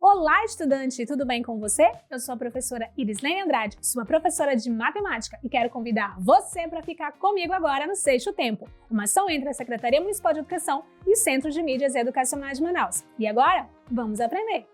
Olá, estudante! Tudo bem com você? Eu sou a professora Irislene Andrade, sua professora de matemática e quero convidar você para ficar comigo agora no Sexto Tempo, uma ação entre a Secretaria Municipal de Educação e o Centro de Mídias Educacionais de Manaus. E agora, vamos aprender!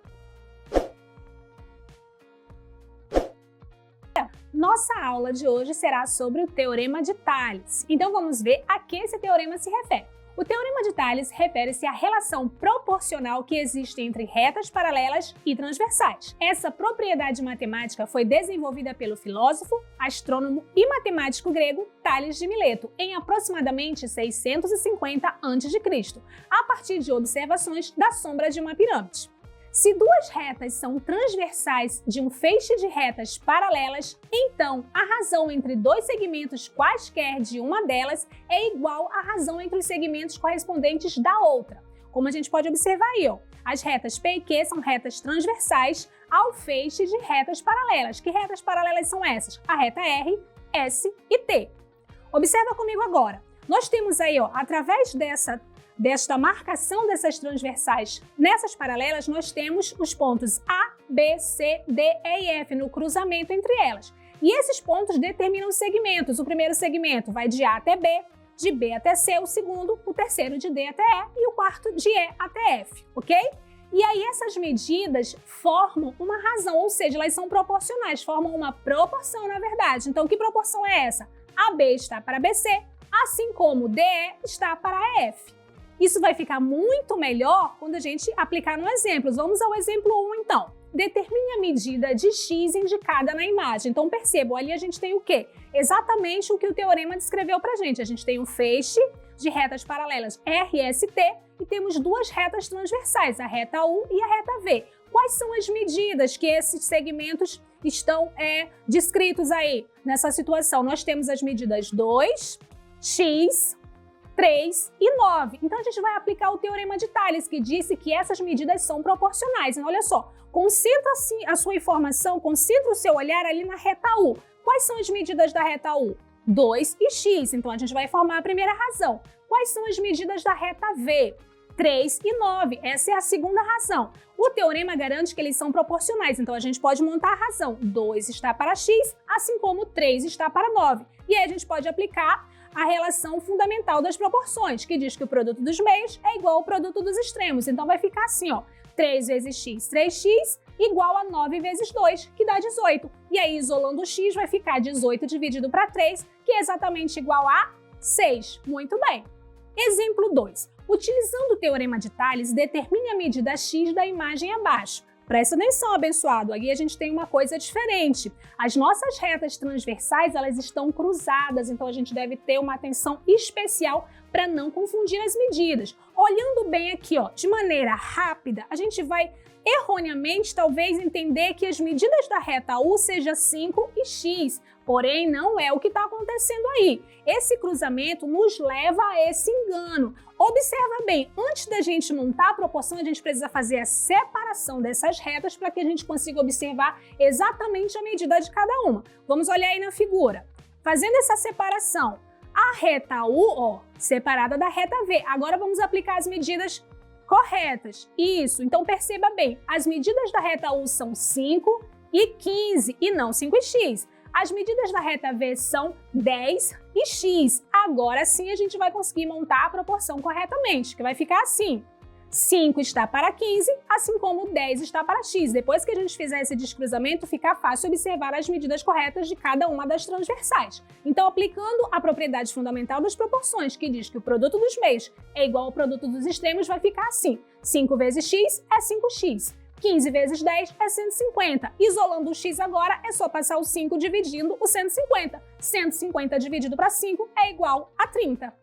Nossa aula de hoje será sobre o Teorema de Tales. Então vamos ver a que esse teorema se refere. O Teorema de Tales refere-se à relação proporcional que existe entre retas paralelas e transversais. Essa propriedade matemática foi desenvolvida pelo filósofo, astrônomo e matemático grego Tales de Mileto em aproximadamente 650 a.C., a partir de observações da sombra de uma pirâmide. Se duas retas são transversais de um feixe de retas paralelas, então a razão entre dois segmentos quaisquer de uma delas é igual à razão entre os segmentos correspondentes da outra. Como a gente pode observar aí, as retas P e Q são retas transversais ao feixe de retas paralelas. Que retas paralelas são essas? A reta R, S e T. Observa comigo agora. Nós temos aí, através desta marcação dessas transversais nessas paralelas, nós temos os pontos A, B, C, D, E e F no cruzamento entre elas. E esses pontos determinam os segmentos. O primeiro segmento vai de A até B, de B até C, o segundo, o terceiro de D até E e o quarto de E até F, ok? E aí essas medidas formam uma razão, ou seja, elas são proporcionais, formam uma proporção na verdade. Então que proporção é essa? AB está para BC, assim como DE está para EF. Isso vai ficar muito melhor quando a gente aplicar no exemplo. Vamos ao exemplo 1, então. Determine a medida de x indicada na imagem. Então, percebam, ali a gente tem o quê? Exatamente o que o teorema descreveu para a gente. A gente tem um feixe de retas paralelas R, S, T e temos duas retas transversais, a reta U e a reta V. Quais são as medidas que esses segmentos estão descritos aí nessa situação? Nós temos as medidas 2, x, 3 e 9. Então a gente vai aplicar o Teorema de Tales, que disse que essas medidas são proporcionais. Então olha só, concentra a sua informação, concentra o seu olhar ali na reta U. Quais são as medidas da reta U? 2 e x. Então a gente vai formar a primeira razão. Quais são as medidas da reta V? 3 e 9. Essa é a segunda razão. O teorema garante que eles são proporcionais, então a gente pode montar a razão. 2 está para x, assim como 3 está para 9. E aí a gente pode aplicar a relação fundamental das proporções, que diz que o produto dos meios é igual ao produto dos extremos. Então vai ficar assim, 3 vezes x, 3x, igual a 9 vezes 2, que dá 18. E aí, isolando o x, vai ficar 18 dividido para 3, que é exatamente igual a 6. Muito bem. Exemplo 2. Utilizando o Teorema de Tales, determine a medida x da imagem abaixo. Presta atenção, abençoado, aqui a gente tem uma coisa diferente. As nossas retas transversais, elas estão cruzadas, então a gente deve ter uma atenção especial para não confundir as medidas. Olhando bem aqui, de maneira rápida, a gente vai erroneamente talvez entender que as medidas da reta U seja 5 e x, porém não é o que está acontecendo aí. Esse cruzamento nos leva a esse engano. Observa bem, antes da gente montar a proporção, a gente precisa fazer a separação dessas retas para que a gente consiga observar exatamente a medida de cada uma. Vamos olhar aí na figura. Fazendo essa separação, a reta U, separada da reta V. Agora vamos aplicar as medidas corretas. Isso, então perceba bem, as medidas da reta U são 5 e 15 e não 5 e x. As medidas da reta V são 10 e x. Agora sim a gente vai conseguir montar a proporção corretamente, que vai ficar assim. 5 está para 15, assim como 10 está para x. Depois que a gente fizer esse descruzamento, fica fácil observar as medidas corretas de cada uma das transversais. Então, aplicando a propriedade fundamental das proporções, que diz que o produto dos meios é igual ao produto dos extremos, vai ficar assim. 5 vezes x é 5x. 15 vezes 10 é 150. Isolando o x agora, é só passar o 5 dividindo o 150. 150 dividido para 5 é igual a 30.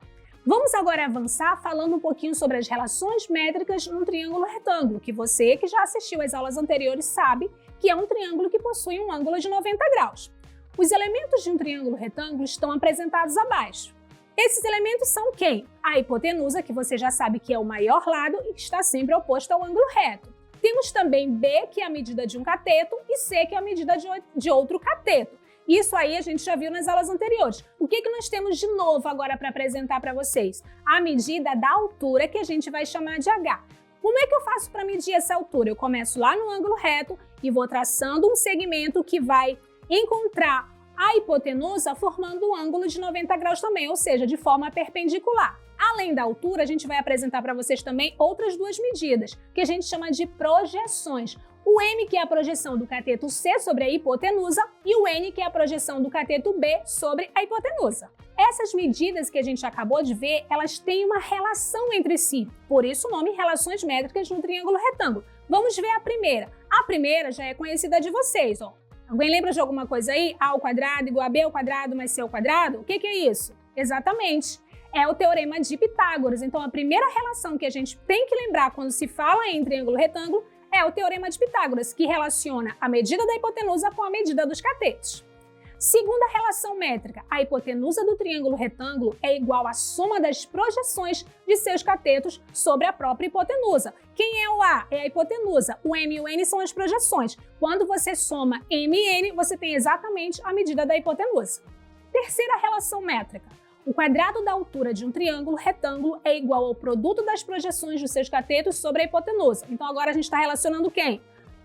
Vamos agora avançar falando um pouquinho sobre as relações métricas num triângulo retângulo, que você que já assistiu às aulas anteriores sabe que é um triângulo que possui um ângulo de 90 graus. Os elementos de um triângulo retângulo estão apresentados abaixo. Esses elementos são quem? A hipotenusa, que você já sabe que é o maior lado e que está sempre oposto ao ângulo reto. Temos também B, que é a medida de um cateto, e C, que é a medida de outro cateto. Isso aí a gente já viu nas aulas anteriores. O que nós temos de novo agora para apresentar para vocês? A medida da altura, que a gente vai chamar de H. Como é que eu faço para medir essa altura? Eu começo lá no ângulo reto e vou traçando um segmento que vai encontrar a hipotenusa formando um ângulo de 90 graus também, ou seja, de forma perpendicular. Além da altura, a gente vai apresentar para vocês também outras duas medidas, que a gente chama de projeções. O M, que é a projeção do cateto C sobre a hipotenusa, e o N, que é a projeção do cateto B sobre a hipotenusa. Essas medidas que a gente acabou de ver, elas têm uma relação entre si, por isso o nome relações métricas no triângulo retângulo. Vamos ver a primeira. A primeira já é conhecida de vocês, ó. Alguém lembra de alguma coisa aí? A ao quadrado igual a B ao quadrado mais C ao quadrado? O que é isso? Exatamente. É o teorema de Pitágoras. Então, a primeira relação que a gente tem que lembrar quando se fala em triângulo retângulo é o teorema de Pitágoras, que relaciona a medida da hipotenusa com a medida dos catetos. Segunda relação métrica, a hipotenusa do triângulo retângulo é igual à soma das projeções de seus catetos sobre a própria hipotenusa. Quem é o A? É a hipotenusa. O M e o N são as projeções. Quando você soma M e N, você tem exatamente a medida da hipotenusa. Terceira relação métrica. O quadrado da altura de um triângulo retângulo é igual ao produto das projeções dos seus catetos sobre a hipotenusa. Então agora a gente está relacionando quem?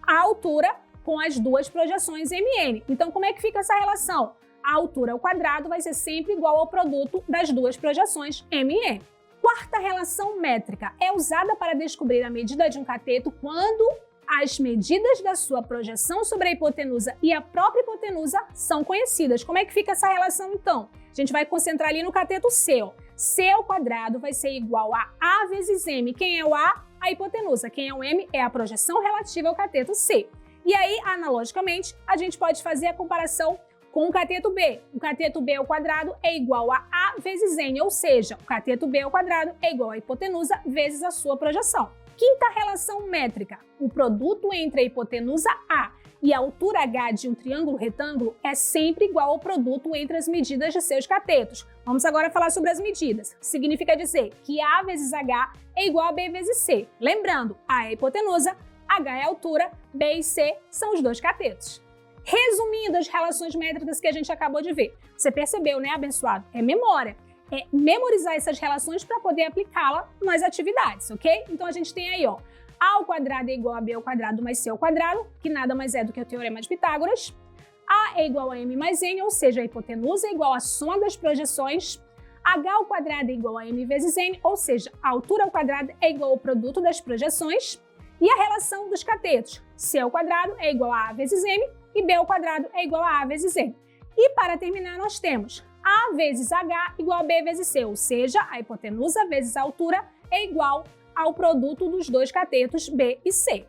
A altura com as duas projeções MN. Então como é que fica essa relação? A altura ao quadrado vai ser sempre igual ao produto das duas projeções MN. Quarta relação métrica é usada para descobrir a medida de um cateto quando as medidas da sua projeção sobre a hipotenusa e a própria hipotenusa são conhecidas. Como é que fica essa relação então? A gente vai concentrar ali no cateto C. Ó. C ao quadrado vai ser igual a A vezes M. Quem é o A? A hipotenusa. Quem é o M? É a projeção relativa ao cateto C. E aí, analogicamente, a gente pode fazer a comparação com o cateto B. O cateto B ao quadrado é igual a A vezes N, ou seja, o cateto B ao quadrado é igual à hipotenusa vezes a sua projeção. Quinta relação métrica. O produto entre a hipotenusa A e a altura H de um triângulo retângulo é sempre igual ao produto entre as medidas de seus catetos. Vamos agora falar sobre as medidas. Significa dizer que A vezes H é igual a B vezes C. Lembrando, A é a hipotenusa, H é a altura, B e C são os dois catetos. Resumindo as relações métricas que a gente acabou de ver. Você percebeu, né, abençoado? É memória. É memorizar essas relações para poder aplicá-la nas atividades, ok? Então a gente tem aí, ó, A ao quadrado é igual a B ao quadrado mais C ao quadrado, que nada mais é do que o teorema de Pitágoras. A é igual a M mais N, ou seja, a hipotenusa é igual à soma das projeções. H ao quadrado é igual a M vezes N, ou seja, a altura ao quadrado é igual ao produto das projeções. E a relação dos catetos, C ao quadrado é igual a A vezes M e B ao quadrado é igual a A vezes N. E para terminar, nós temos A vezes H igual a B vezes C, ou seja, a hipotenusa vezes a altura é igual ao produto dos dois catetos B e C.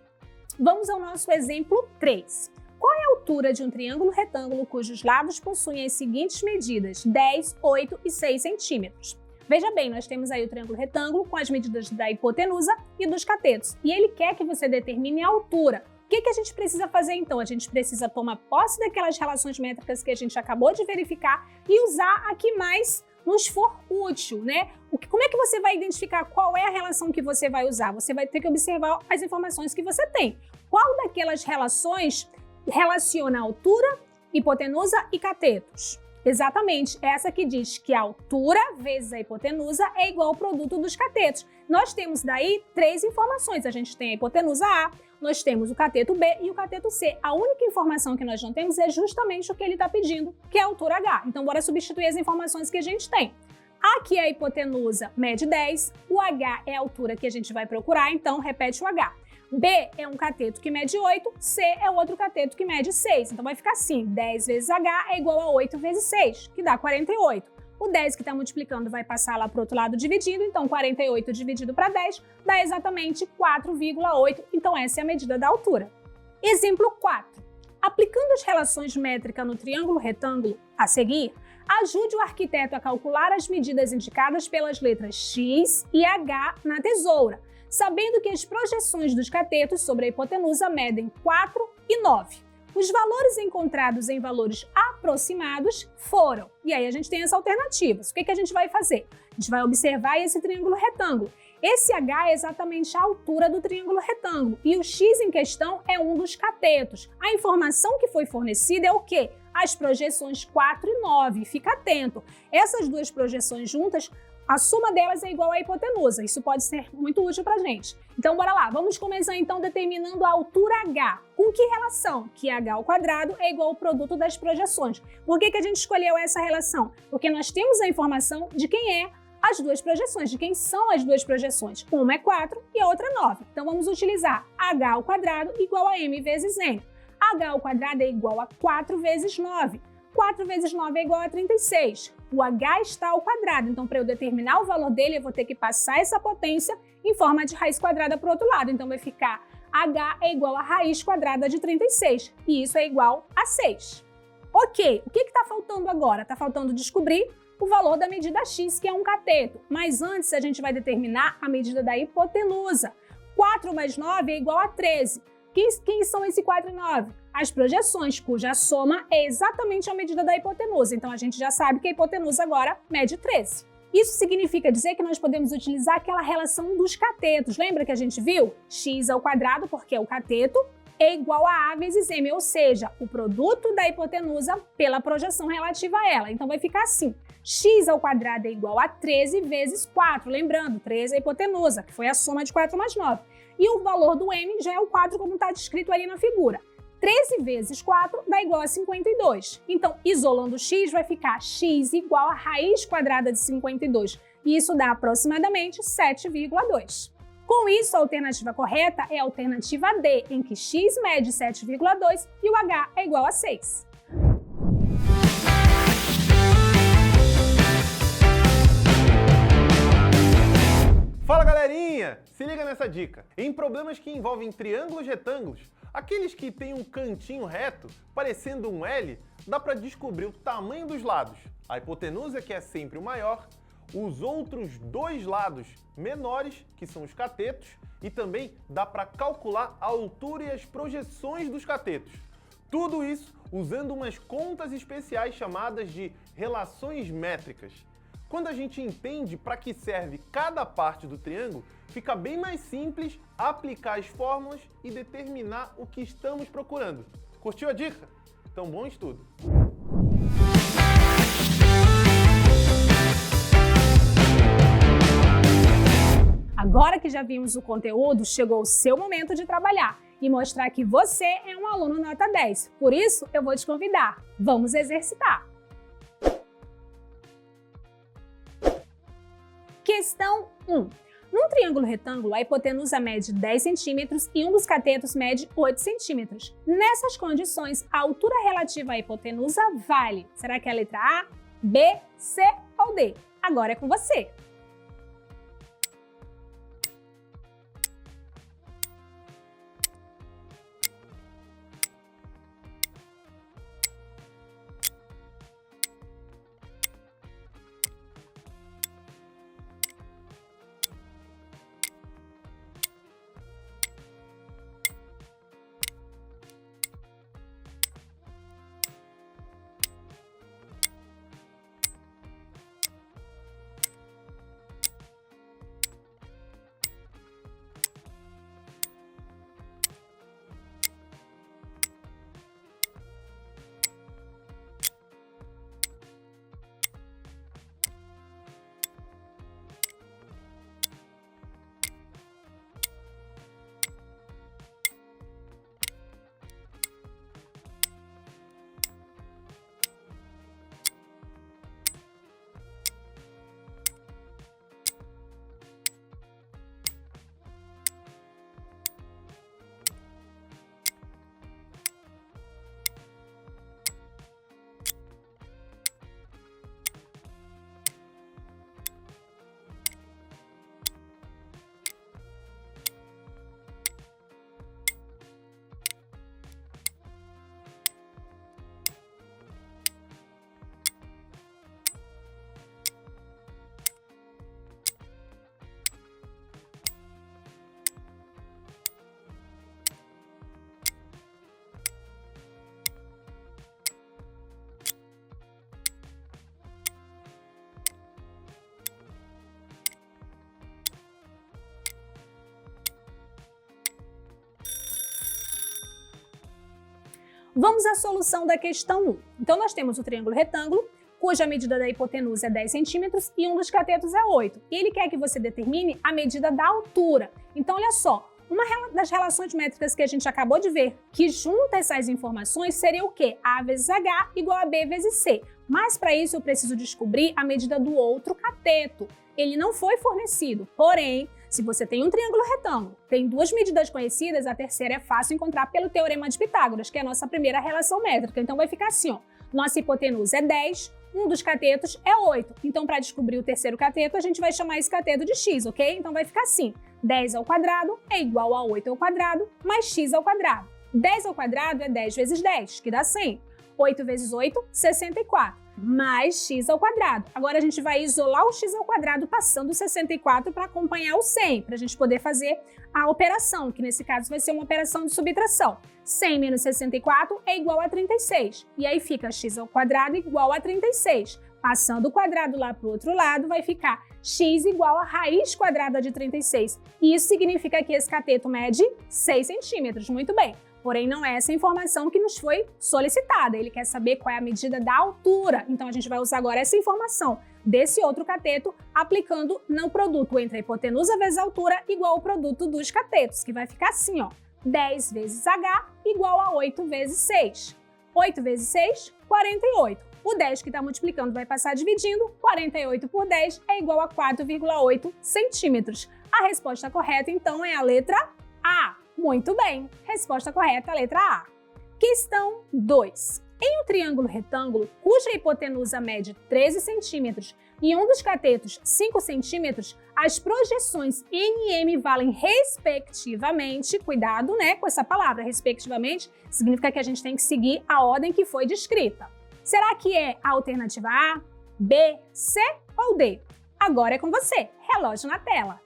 Vamos ao nosso exemplo 3. Qual é a altura de um triângulo retângulo cujos lados possuem as seguintes medidas, 10, 8 e 6 centímetros? Veja bem, nós temos aí o triângulo retângulo com as medidas da hipotenusa e dos catetos. E ele quer que você determine a altura. O que a gente precisa fazer então? A gente precisa tomar posse daquelas relações métricas que a gente acabou de verificar e usar a que mais nos for útil, né? Como é que você vai identificar qual é a relação que você vai usar? Você vai ter que observar as informações que você tem. Qual daquelas relações relaciona a altura, hipotenusa e catetos? Exatamente, essa que diz que a altura vezes a hipotenusa é igual ao produto dos catetos. Nós temos daí três informações. A gente tem a hipotenusa A, nós temos o cateto B e o cateto C. A única informação que nós não temos é justamente o que ele está pedindo, que é a altura H. Então, bora substituir as informações que a gente tem. Aqui a hipotenusa mede 10, o H é a altura que a gente vai procurar, então repete o H. B é um cateto que mede 8, C é outro cateto que mede 6. Então vai ficar assim, 10 vezes H é igual a 8 vezes 6, que dá 48. O 10 que está multiplicando vai passar lá para o outro lado dividindo, então 48 dividido para 10 dá exatamente 4,8. Então essa é a medida da altura. Exemplo 4. Aplicando as relações métricas no triângulo retângulo a seguir, ajude o arquiteto a calcular as medidas indicadas pelas letras X e H na tesoura, sabendo que as projeções dos catetos sobre a hipotenusa medem 4 e 9. Os valores encontrados em valores aproximados foram. E aí a gente tem as alternativas. O que a gente vai fazer? A gente vai observar esse triângulo retângulo. Esse H é exatamente a altura do triângulo retângulo e o X em questão é um dos catetos. A informação que foi fornecida é o quê? As projeções 4 e 9. Fica atento. Essas duas projeções juntas A soma delas é igual à hipotenusa. Isso pode ser muito útil para a gente. Então, bora lá. Vamos começar, então, determinando a altura h. Com que relação? Que h ao quadrado é igual ao produto das projeções. Por que a gente escolheu essa relação? Porque nós temos a informação de quem é as duas projeções, de quem são as duas projeções. Uma é 4 e a outra é 9. Então, vamos utilizar h ao quadrado igual a m vezes n. h ao quadrado é igual a 4 vezes 9. 4 vezes 9 é igual a 36. O h está ao quadrado, então para eu determinar o valor dele, eu vou ter que passar essa potência em forma de raiz quadrada para o outro lado. Então vai ficar h é igual a raiz quadrada de 36, e isso é igual a 6. Ok, o que está faltando agora? Está faltando descobrir o valor da medida x, que é um cateto. Mas antes a gente vai determinar a medida da hipotenusa. 4 mais 9 é igual a 13. Quem são esse 4 e 9? As projeções, cuja soma é exatamente a medida da hipotenusa. Então, a gente já sabe que a hipotenusa agora mede 13. Isso significa dizer que nós podemos utilizar aquela relação dos catetos. Lembra que a gente viu? X ao quadrado, porque o cateto, é igual a A vezes M, ou seja, o produto da hipotenusa pela projeção relativa a ela. Então, vai ficar assim. X ao quadrado é igual a 13 vezes 4. Lembrando, 13 é a hipotenusa, que foi a soma de 4 mais 9. E o valor do M já é o 4, como está descrito ali na figura. 13 vezes 4 dá igual a 52. Então, isolando x, vai ficar x igual a raiz quadrada de 52. E isso dá aproximadamente 7,2. Com isso, a alternativa correta é a alternativa D, em que x mede 7,2 e o h é igual a 6. Fala galerinha! Se liga nessa dica. Em problemas que envolvem triângulos e retângulos, aqueles que têm um cantinho reto, parecendo um L, dá para descobrir o tamanho dos lados, a hipotenusa, que é sempre o maior, os outros dois lados menores, que são os catetos, e também dá para calcular a altura e as projeções dos catetos. Tudo isso usando umas contas especiais chamadas de relações métricas. Quando a gente entende para que serve cada parte do triângulo, fica bem mais simples aplicar as fórmulas e determinar o que estamos procurando. Curtiu a dica? Então, bom estudo! Agora que já vimos o conteúdo, chegou o seu momento de trabalhar e mostrar que você é um aluno nota 10. Por isso, eu vou te convidar. Vamos exercitar! Questão 1. Num triângulo retângulo, a hipotenusa mede 10 centímetros e um dos catetos mede 8 centímetros. Nessas condições, a altura relativa à hipotenusa vale. Será que é a letra A, B, C ou D? Agora é com você! Vamos à solução da questão 1. Então, nós temos o triângulo retângulo cuja medida da hipotenusa é 10 centímetros e um dos catetos é 8. E ele quer que você determine a medida da altura. Então, olha só, uma das relações métricas que a gente acabou de ver, que junta essas informações, seria o quê? A vezes H igual a B vezes C. Mas para isso eu preciso descobrir a medida do outro cateto. Ele não foi fornecido, porém, se você tem um triângulo retângulo, tem duas medidas conhecidas, a terceira é fácil encontrar pelo Teorema de Pitágoras, que é a nossa primeira relação métrica. Então vai ficar assim, ó. Nossa hipotenusa é 10, um dos catetos é 8. Então, para descobrir o terceiro cateto, a gente vai chamar esse cateto de x, ok? Então vai ficar assim, 10 ao quadrado é igual a 8 ao quadrado mais x ao quadrado. 10 ao quadrado é 10 vezes 10, que dá 100. 8 vezes 8, 64. Mais x ao quadrado. Agora a gente vai isolar o x ao quadrado passando o 64 para acompanhar o 100, para a gente poder fazer a operação, que nesse caso vai ser uma operação de subtração. 100 menos 64 é igual a 36. E aí fica x ao quadrado igual a 36. Passando o quadrado lá para o outro lado, vai ficar x igual a raiz quadrada de 36. E isso significa que esse cateto mede 6 centímetros. Muito bem. Porém, não é essa informação que nos foi solicitada. Ele quer saber qual é a medida da altura. Então, a gente vai usar agora essa informação desse outro cateto, aplicando no produto entre a hipotenusa vezes a altura igual ao produto dos catetos, que vai ficar assim, ó. 10 vezes H igual a 8 vezes 6. 8 vezes 6, 48. O 10 que está multiplicando vai passar dividindo. 48 por 10 é igual a 4,8 centímetros. A resposta correta, então, é a letra A. Muito bem, resposta correta, a letra A. Questão 2. Em um triângulo retângulo, cuja hipotenusa mede 13 centímetros e um dos catetos 5 centímetros, as projeções N e M valem respectivamente, cuidado, né, com essa palavra, respectivamente, significa que a gente tem que seguir a ordem que foi descrita. Será que é a alternativa A, B, C ou D? Agora é com você, relógio na tela.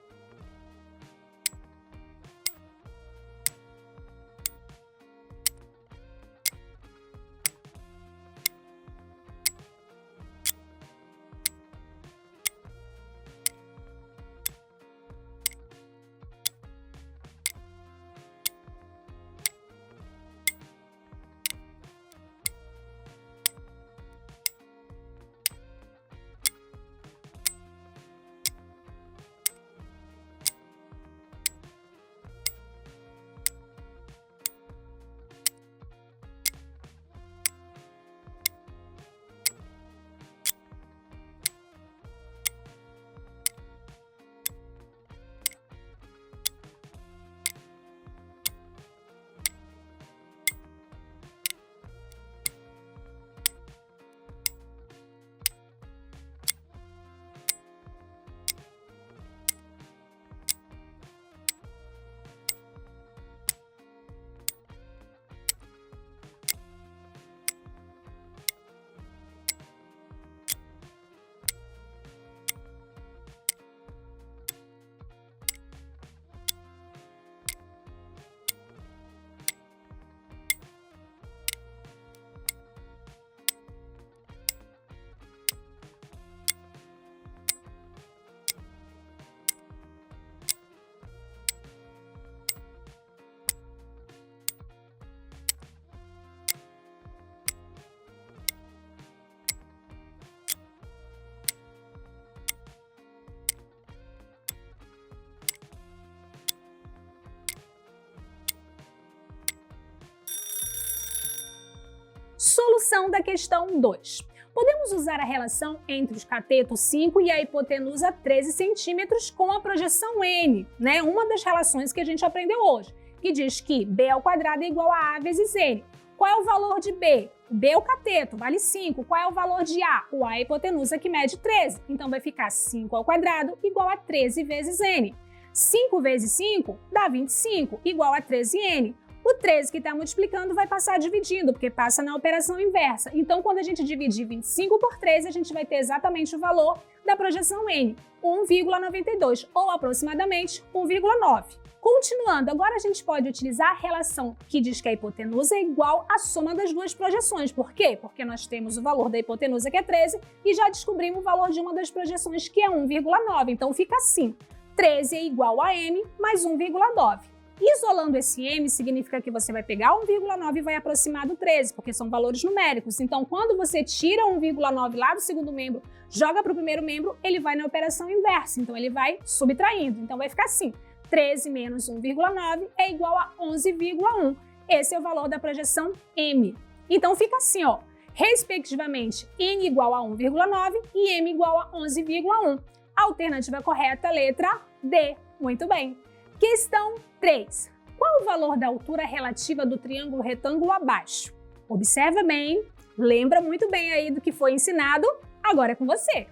Solução da questão 2. Podemos usar a relação entre os catetos 5 e a hipotenusa 13 centímetros com a projeção N, né? Uma das relações que a gente aprendeu hoje, que diz que B ao quadrado é igual a A vezes N. Qual é o valor de B? B é o cateto, vale 5. Qual é o valor de A? O A é a hipotenusa que mede 13. Então vai ficar 5 ao quadrado igual a 13 vezes N. 5 vezes 5 dá 25, igual a 13N. O 13 que está multiplicando vai passar dividindo, porque passa na operação inversa. Então, quando a gente dividir 25 por 13, a gente vai ter exatamente o valor da projeção N, 1,92, ou aproximadamente 1,9. Continuando, agora a gente pode utilizar a relação que diz que a hipotenusa é igual à soma das duas projeções. Por quê? Porque nós temos o valor da hipotenusa, que é 13, e já descobrimos o valor de uma das projeções, que é 1,9. Então, fica assim, 13 é igual a M mais 1,9. Isolando esse m significa que você vai pegar 1,9 e vai aproximar do 13, porque são valores numéricos. Então, quando você tira 1,9 lá do segundo membro, joga para o primeiro membro, ele vai na operação inversa. Então, ele vai subtraindo. Então, vai ficar assim. 13 menos 1,9 é igual a 11,1. Esse é o valor da projeção m. Então, fica assim, ó. Respectivamente, n igual a 1,9 e m igual a 11,1. Alternativa correta, letra D. Muito bem. Questão 3. Qual o valor da altura relativa do triângulo retângulo abaixo? Observa bem, lembra muito bem aí do que foi ensinado, agora é com você.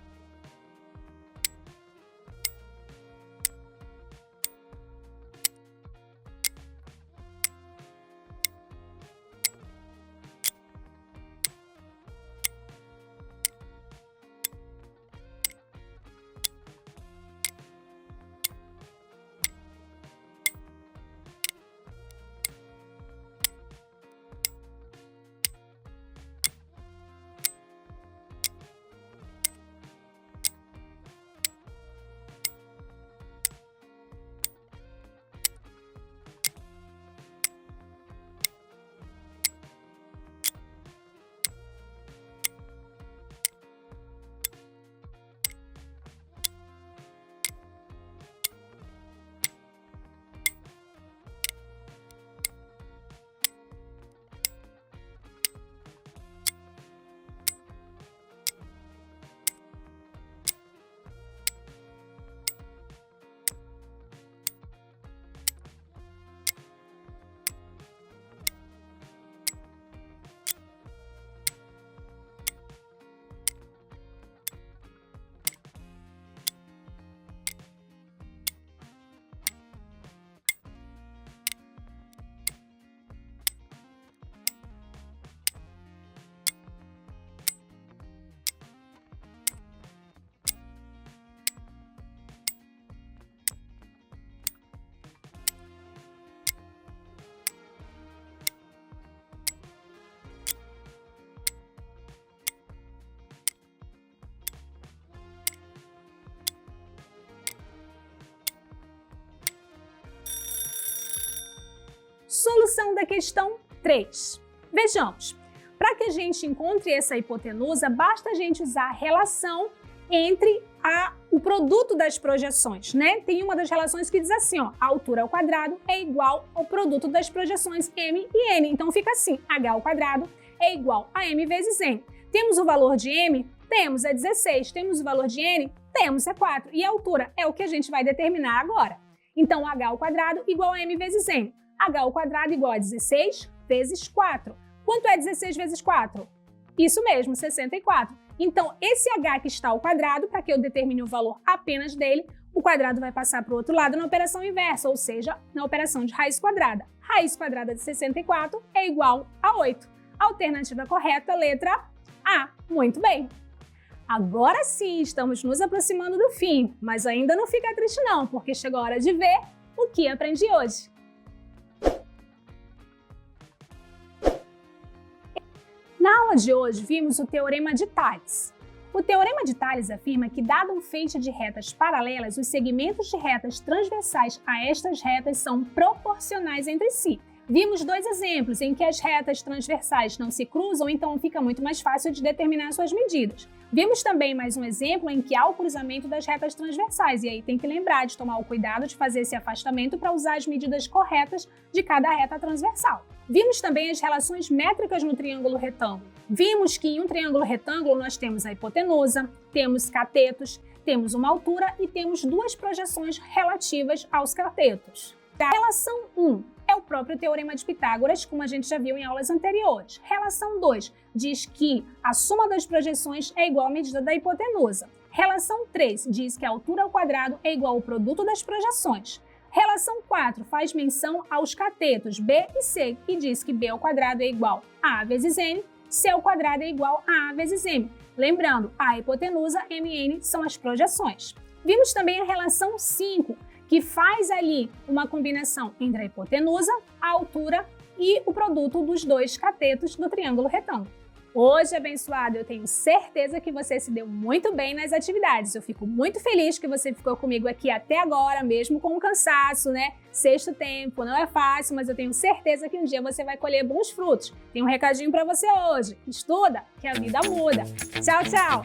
Solução da questão 3. Vejamos, para que a gente encontre essa hipotenusa, basta a gente usar a relação entre o produto das projeções, né? Tem uma das relações que diz assim, ó, a altura ao quadrado é igual ao produto das projeções m e n. Então fica assim, h ao quadrado é igual a m vezes n. Temos o valor de m? Temos, é 16. Temos o valor de n? Temos, é 4. E a altura é o que a gente vai determinar agora. Então, h ao quadrado igual a m vezes n. h ao quadrado igual a 16 vezes 4. Quanto é 16 vezes 4? Isso mesmo, 64. Então, esse h que está ao quadrado, para que eu determine o valor apenas dele, o quadrado vai passar para o outro lado na operação inversa, ou seja, na operação de raiz quadrada. Raiz quadrada de 64 é igual a 8. Alternativa correta, letra A. Muito bem. Agora sim, estamos nos aproximando do fim, mas ainda não fica triste não, porque chegou a hora de ver o que aprendi hoje. Na aula de hoje, vimos o Teorema de Tales. O Teorema de Tales afirma que, dado um feixe de retas paralelas, os segmentos de retas transversais a estas retas são proporcionais entre si. Vimos dois exemplos em que as retas transversais não se cruzam, então fica muito mais fácil de determinar suas medidas. Vimos também mais um exemplo em que há o cruzamento das retas transversais, e aí tem que lembrar de tomar o cuidado de fazer esse afastamento para usar as medidas corretas de cada reta transversal. Vimos também as relações métricas no triângulo retângulo. Vimos que em um triângulo retângulo nós temos a hipotenusa, temos catetos, temos uma altura e temos duas projeções relativas aos catetos. A relação 1 é o próprio Teorema de Pitágoras, como a gente já viu em aulas anteriores. Relação 2 diz que a soma das projeções é igual à medida da hipotenusa. Relação 3 diz que a altura ao quadrado é igual ao produto das projeções. Relação 4 faz menção aos catetos B e C e diz que B ao quadrado é igual a A vezes N, C ao quadrado é igual a A vezes M. Lembrando, a hipotenusa, M e N são as projeções. Vimos também a relação 5, que faz ali uma combinação entre a hipotenusa, a altura e o produto dos dois catetos do triângulo retângulo. Hoje, abençoado, eu tenho certeza que você se deu muito bem nas atividades. Eu fico muito feliz que você ficou comigo aqui até agora, mesmo com o cansaço, né? Sexto tempo, não é fácil, mas eu tenho certeza que um dia você vai colher bons frutos. Tem um recadinho para você hoje. Estuda, que a vida muda. Tchau, tchau!